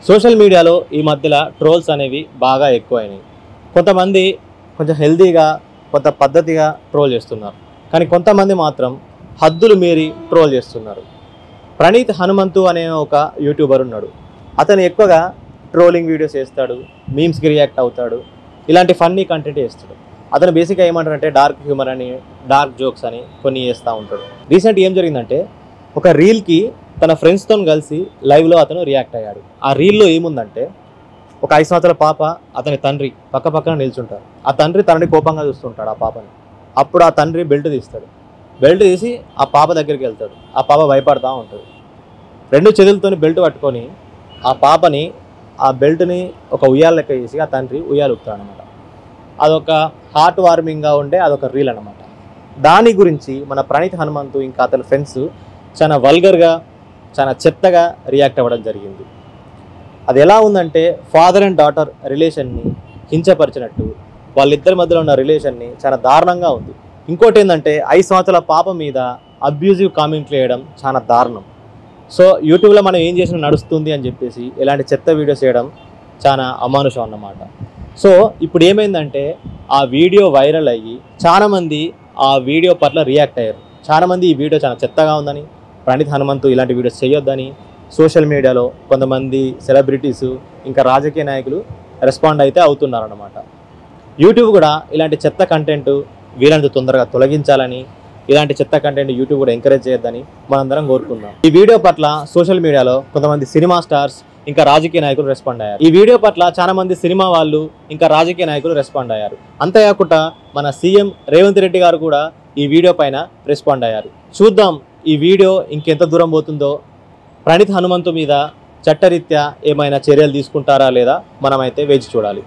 Social మీడియాలో ఈ మధ్యలో ట్రోల్స్ అనేవి బాగా ఎక్కువైనాయి. కొంతమంది కొంచెం హెల్తీగా కొంత పద్ధతిగా ట్రోల్ చేస్తున్నారు, కానీ కొంతమంది మాత్రం హద్దులు మీరి ట్రోల్ చేస్తున్నారు. ప్రణీత్ హనుమంతు అనే ఒక యూట్యూబర్ ఉన్నాడు. అతను ఎక్కువగా ట్రోలింగ్ వీడియోస్ చేస్తాడు, మీమ్స్కి రియాక్ట్ అవుతాడు, ఇలాంటి ఫన్నీ కంటెంట్ చేస్తాడు. అతను బేసిక్గా ఏమంటారంటే డార్క్ హ్యూమర్ అని, డార్క్ జోక్స్ అని కొన్ని చేస్తూ ఉంటాడు. రీసెంట్ ఏం జరిగిందంటే ఒక రీల్కి తన ఫ్రెండ్స్తో కలిసి లైవ్లో అతను రియాక్ట్ అయ్యాడు. ఆ రీల్లో ఏముందంటే ఒక 5 సంవత్సరాల పాప, అతని తండ్రి పక్కన నిల్చుంటారు. ఆ తండ్రి కోపంగా చూస్తుంటాడు ఆ పాపని. అప్పుడు ఆ తండ్రి బెల్ట్ తీస్తాడు. బెల్ట్ తీసి ఆ పాప దగ్గరికి వెళ్తాడు. ఆ పాప భయపడతా ఉంటుంది. 2 చేతులతోని బెల్ట్ పట్టుకొని ఆ పాపని ఆ బెల్ట్ని ఒక ఉయ్యాల లెక్క చేసి ఆ తండ్రి ఉయ్యాలుపుతాడు అనమాట. అదొక హార్ట్ వార్మింగ్గా ఉండే అదొక రీల్ అనమాట. దాని గురించి మన ప్రణీత్ హనుమంతు ఇంకా అతని ఫ్రెండ్స్ చాలా వల్గర్గా, చాలా చెత్తగా రియాక్ట్ అవ్వడం జరిగింది. అది ఎలా ఉందంటే ఫాదర్ అండ్ డాటర్ రిలేషన్ని కించపరిచినట్టు, వాళ్ళిద్దరి మధ్యలో ఉన్న రిలేషన్ని చాలా దారుణంగా ఉంది. ఇంకోటి ఏంటంటే 5 సంవత్సరాల పాప మీద అబ్యూజివ్ కామెంట్లు వేయడం చాలా దారుణం. సో యూట్యూబ్లో మనం ఏం చేసినా నడుస్తుంది అని చెప్పేసి ఇలాంటి చెత్త వీడియోస్ చేయడం చాలా అమానుషం అన్నమాట. సో ఇప్పుడు ఏమైందంటే ఆ వీడియో వైరల్ అయ్యి చాలామంది ఆ వీడియో పట్ల రియాక్ట్ అయ్యారు. చాలామంది ఈ వీడియో చాలా చెత్తగా ఉందని, ప్రణీత్ హనుమంతు ఇలాంటి వీడియోస్ చేయొద్దని సోషల్ మీడియాలో కొంతమంది సెలబ్రిటీసు ఇంకా రాజకీయ నాయకులు రెస్పాండ్ అయితే అవుతున్నారన్నమాట. యూట్యూబ్ కూడా ఇలాంటి చెత్త కంటెంట్ వీలంత తొందరగా తొలగించాలని, ఇలాంటి చెత్త కంటెంట్ యూట్యూబ్ కూడా ఎంకరేజ్ చేయొద్దని మనందరం కోరుకుందాం. ఈ వీడియో పట్ల సోషల్ మీడియాలో కొంతమంది సినిమా స్టార్స్ ఇంకా రాజకీయ నాయకులు రెస్పాండ్ అయ్యారు. ఈ వీడియో పట్ల చాలా మంది సినిమా వాళ్ళు ఇంకా రాజకీయ నాయకులు రెస్పాండ్ అయ్యారు. అంతేకాకుండా మన సీఎం రేవంత్ రెడ్డి గారు కూడా ఈ వీడియో పైన రెస్పాండ్ అయ్యారు. చూద్దాం ఈ వీడియో ఇంకెంత దూరం పోతుందో. ప్రణీత్ హనుమంతు మీద చట్టరీత్యా ఏమైనా చర్యలు తీసుకుంటారా లేదా మనమైతే వేచి చూడాలి.